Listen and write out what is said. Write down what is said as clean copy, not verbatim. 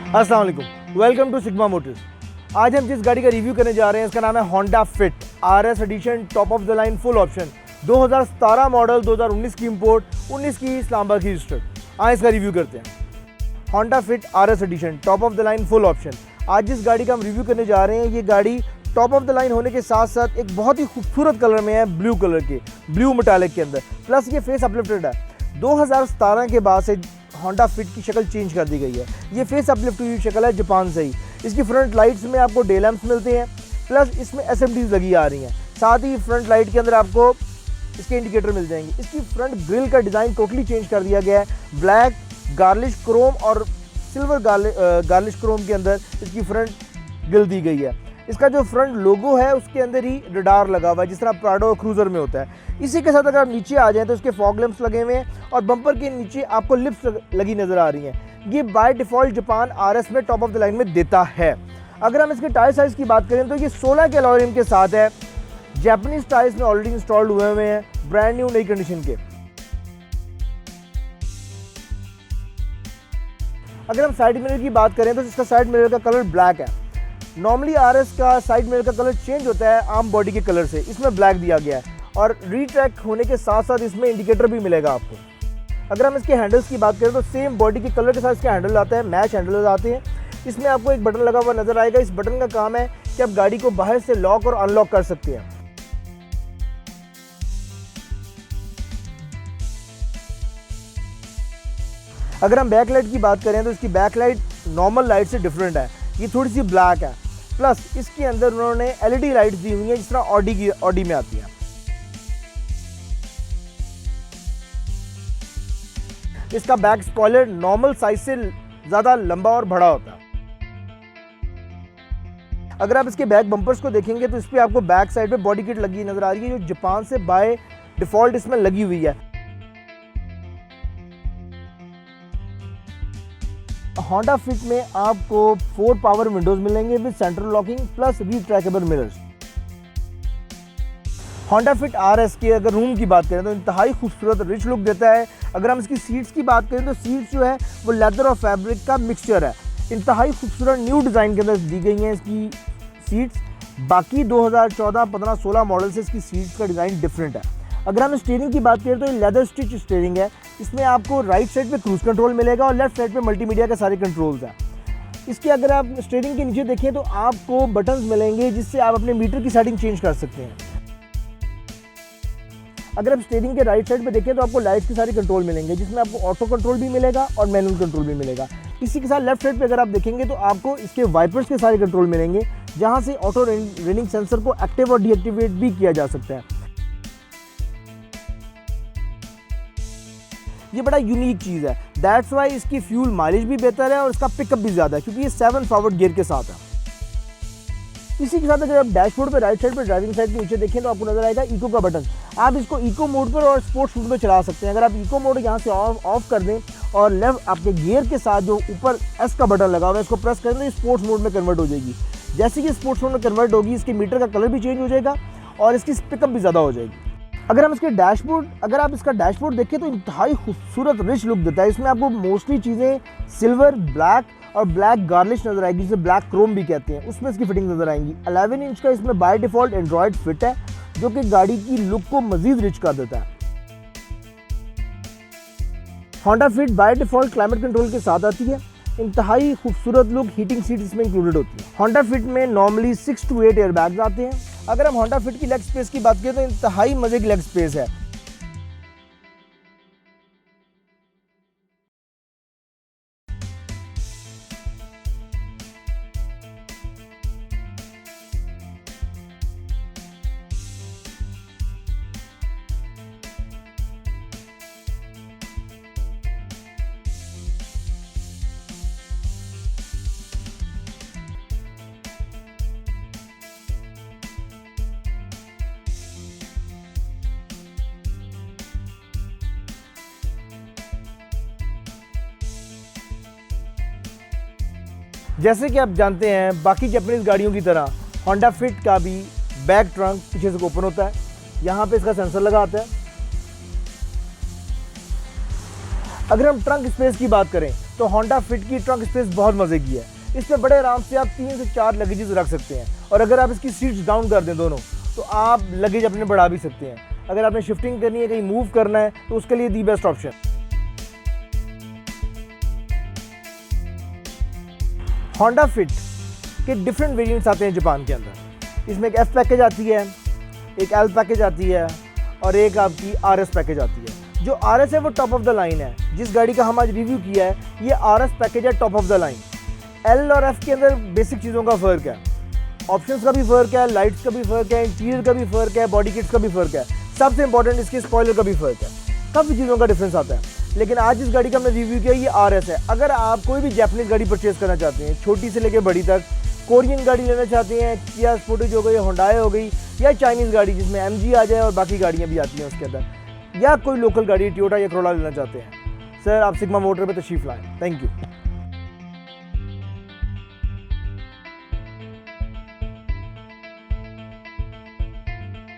अस्सलाम वालेकुम, welcome to sigma Motors. आज हम जिस गाड़ी का रिव्यू करने जा रहे हैं इसका नाम है Honda fit RS edition, top of the line full option, 2017 model, 2019 की इंपोर्ट, 19 की इस्लामाबाद की रजिस्टर्ड। आज इसका रिव्यू करते हैं। Honda fit RS edition, top of the line full option. आज जिस गाड़ी का हम रिव्यू करने जा रहे हैं, ये गाड़ी टॉप ऑफ द लाइन होने के साथ साथ एक बहुत ही खूबसूरत कलर में है, ब्लू कलर के, ब्लू मेटालिक के अंदर, प्लस ये फेस अपलिफ्टेड है। 2017 के बाद से होंडा फिट की शक्ल चेंज कर दी गई है। ये फेस अपलिफ्ट हुई शक्ल है जापान से ही। इसकी फ्रंट लाइट्स में आपको डे लैंप्स मिलते हैं, प्लस इसमें SMDs लगी आ रही हैं। साथ ही फ्रंट लाइट के अंदर आपको इसके इंडिकेटर मिल जाएंगे। इसकी फ्रंट ग्रिल का डिज़ाइन टोटली चेंज कर दिया गया है। ब्लैक गार्लिश क्रोम और सिल्वर गार्लिश क्रोम के अंदर इसकी फ्रंट ग्रिल दी गई है। इसका जो फ्रंट लोगो है उसके अंदर ही रडार लगा हुआ है, जिस तरह प्राडो क्रूज़र में होता है। इसी के साथ अगर आप नीचे आ जाएं तो इसके फॉग लैंप्स लगे हुए हैं और बम्पर के नीचे आपको लिप्स लगी नज़र आ रही हैं। ये बाय डिफ़ॉल्ट जापान RS में टॉप ऑफ द लाइन में देता है। अगर हम इसके टायर साइज़ की बात करें तो ये 16 के अलॉय रिम के साथ है। जापानीज़ टायर्स में ऑलरेडी इंस्टॉल्ड हुए हैं, ब्रांड न्यू नई कंडीशन के। अगर हम साइड मिरर की बात करें तो इसका साइड मिरर का कलर ब्लैक है। नॉर्मली RS का साइड मिरर का कलर चेंज होता है आर्म बॉडी के कलर से, इसमें ब्लैक दिया गया है और रीट्रैक होने के साथ साथ इसमें इंडिकेटर भी मिलेगा आपको। अगर हम इसके हैंडल्स की बात करें तो सेम बॉडी के कलर के साथ इसके हैंडल आते हैं, मैच हैंडल आते हैं। इसमें आपको एक बटन लगा हुआ नजर आएगा। इस बटन का काम है कि आप गाड़ी को बाहर से लॉक और अनलॉक कर सकते हैं। अगर हम बैक लाइट की बात करें तो इसकी बैक लाइट नॉर्मल लाइट से डिफरेंट है, ये थोड़ी सी ब्लैक है। प्लस इसके अंदर उन्होंने LED लाइट्स दी हुई हैं जिस तरह ऑडी में आती है। इसका बैक स्पॉइलर नॉर्मल साइज से ज़्यादा लंबा और बड़ा होता है। अगर आप इसके बैक बम्पर्स को देखेंगे तो इस पर आपको बैक साइड पे बॉडी किट लगी नजर आ रही है, जो जापान से बाय डिफॉल्ट इसमें लगी हुई है। होंडा फिट में आपको 4 पावर विंडोज मिलेंगे with central locking plus retractable mirrors. Honda fit RS के अगर रूम की बात करें तो इंतहाई खूबसूरत रिच लुक देता है। अगर हम इसकी सीट्स की बात करें तो सीट्स जो है वो लेदर और फैब्रिक का मिक्सचर है। इंतहाई खूबसूरत न्यू डिज़ाइन के अंदर दी गई हैं इसकी सीट्स। बाकी 2014, 15, 16 मॉडल से इसकी सीट्स का डिज़ाइन डिफरेंट है। अगर हम स्टीयरिंग की बात करें तो ये लेदर स्टिच स्टीयरिंग है। इसमें आपको राइट साइड पे क्रूज कंट्रोल मिलेगा और लेफ्ट साइड पे मल्टीमीडिया के सारे कंट्रोल्स हैं। इसके अगर आप स्टीयरिंग के नीचे देखें तो आपको बटन्स मिलेंगे जिससे आप अपने मीटर की सेटिंग चेंज कर सकते हैं। अगर आप स्टीयरिंग के राइट साइड पे देखें तो आपको लाइट्स के सारे कंट्रोल मिलेंगे, जिसमें आपको ऑटो कंट्रोल भी मिलेगा और मैनुअल कंट्रोल भी मिलेगा। इसी के साथ लेफ्ट साइड पे अगर आप देखेंगे तो आपको इसके वाइपर्स के सारे कंट्रोल मिलेंगे, जहां से ऑटो रेनिंग सेंसर को एक्टिव और डीएक्टिवेट भी किया जा सकता है। ये बड़ा यूनिक चीज़ है, दैट्स वाई इसकी फ्यूल माइलेज भी बेहतर है और इसका पिकअप भी ज़्यादा है, क्योंकि ये 7 फॉरवर्ड गियर के साथ है। इसी के साथ अगर आप डैशबोर्ड पे राइट साइड पर ड्राइविंग साइड के नीचे देखें तो आपको नजर आएगा इको का बटन। आप इसको इको मोड पर और स्पोर्ट्स मोड पर चला सकते हैं। अगर आप इको मोड यहाँ से ऑफ कर दें और लेफ्ट आपके गियर के साथ जो ऊपर S का बटन लगा हुआ है इसको प्रेस करें तो ये स्पोर्ट्स मोड में कन्वर्ट हो जाएगी। जैसे कि स्पोर्ट्स मोड में कन्वर्ट होगी, इसके मीटर का कलर भी चेंज हो जाएगा और इसकी पिकअप भी ज़्यादा हो जाएगी। अगर आप इसका डैशबोर्ड देखें तो इंतहाई खूबसूरत रिच लुक देता है। इसमें आपको मोस्टली चीज़ें सिल्वर, ब्लैक और ब्लैक गार्लिश नजर आएगी, जिसे ब्लैक क्रोम भी कहते हैं, उसमें इसकी फिटिंग नजर आएंगी। 11 इंच का इसमें बाय डिफॉल्ट एंड्रॉयड फिट है, जो कि गाड़ी की लुक को मजीद रिच कर देता है। Honda feet by default climate control के साथ आती है। इंतहाई खूबसूरत लुक, हीटिंग सीट इसमें इंक्लूडेड होती है। होंडा फिट में नॉर्मली 6 to 8 एयरबैग्स आते हैं। अगर हम होंडा फिट की लेग स्पेस की बात करें तो इंतहाई मजे की लेग स्पेस है। जैसे कि आप जानते हैं बाकी जापानीज गाड़ियों की तरह होंडा फिट का भी बैक ट्रंक पीछे से ओपन होता है। यहाँ पे इसका सेंसर लगा आता है। अगर हम ट्रंक स्पेस की बात करें तो होंडा फिट की ट्रंक स्पेस बहुत मज़े की है। इस पर बड़े आराम से आप 3 से 4 लगेजेस रख सकते हैं, और अगर आप इसकी सीट्स डाउन कर दें दोनों, तो आप लगेज अपने बढ़ा भी सकते हैं। अगर आपने शिफ्टिंग करनी है, कहीं मूव करना है, तो उसके लिए the best option. Honda fit के डिफरेंट वेरिएंट्स आते हैं जापान के अंदर। इसमें एक एफ पैकेज आती है, एक एल पैकेज आती है, और एक आपकी आरएस पैकेज आती है। जो आरएस है वो टॉप ऑफ द लाइन है। जिस गाड़ी का हम आज रिव्यू किया है, ये आरएस पैकेज है, top of the line. L और एफ के अंदर बेसिक चीज़ों का फ़र्क है, ऑप्शंस का भी फ़र्क है, लाइट्स का भी फ़र्क है, इंटीरियर का भी फ़र्क है, बॉडी किट्स का भी फ़र्क है, सबसे इंपॉर्टेंट इसके स्पॉइलर का भी फ़र्क है। काफ़ी चीज़ों का डिफरेंस आता है। लेकिन आज जिस गाड़ी का हमने रिव्यू किया, ये आरएस है। अगर आप कोई भी जापानीज़ गाड़ी परचेज करना चाहते हैं, छोटी से लेकर बड़ी तक, कोरियन गाड़ी लेना चाहते हैं, किया स्पोर्टेज हो गई, होंडाई हो गई, या चाइनीज़ गाड़ी जिसमें एमजी आ जाए और बाकी गाड़ियाँ भी आती हैं उसके अंदर, या कोई लोकल गाड़ी टोयोटा या कोरोला लेना चाहते हैं, सर आप सिग्मा मोटर पर तशरीफ़ लाएँ। Thank you.